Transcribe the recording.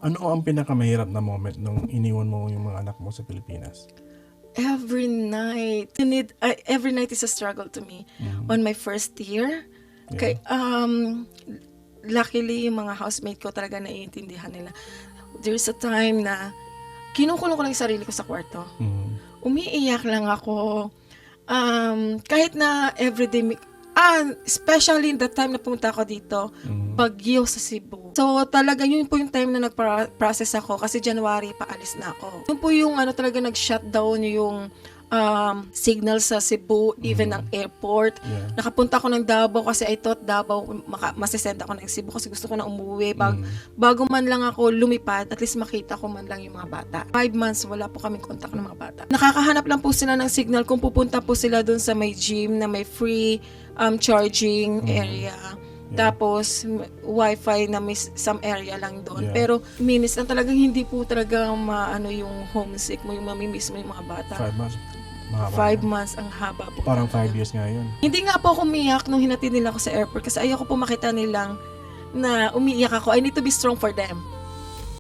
Ano ang pinakamahirap na moment nung iniwan mo yung mga anak mo sa Pilipinas? Every night. Every night is a struggle to me. On my first year, Yeah. luckily, yung mga housemate ko talaga naiintindihan nila. There's a time na kinukulong ko lang yung sarili ko sa kwarto. Umiiyak lang ako. Kahit na everyday, especially in the time na pumunta ako dito, bagyo sa Cebu. So talaga yun po yung time na nag-process ako kasi January paalis na ako. Yun po yung talaga nag-shutdown yung signal sa Cebu, even ang airport. Yeah. Nakapunta ako ng Davao kasi I thought Davao masisend ako ng Cebu kasi gusto ko na umuwi. Bago man lang ako lumipad, at least makita ko man lang yung mga bata. 5 months, wala po kaming contact ng mga bata. Nakakahanap lang po sila ng signal kung pupunta po sila dun sa may gym na may free charging area. Tapos, wifi na may some area lang doon. Yeah. Pero, minutes na talagang hindi po talaga yung homesick mo, yung mamimiss mo yung mga bata. 5 months. Mahaba 5 na. months ang haba po. Parang 5 years nga yun. Hindi nga po ako umiyak nung hinatid nila ako sa airport kasi ayoko po makita nilang na umiiyak ako. I need to be strong for them.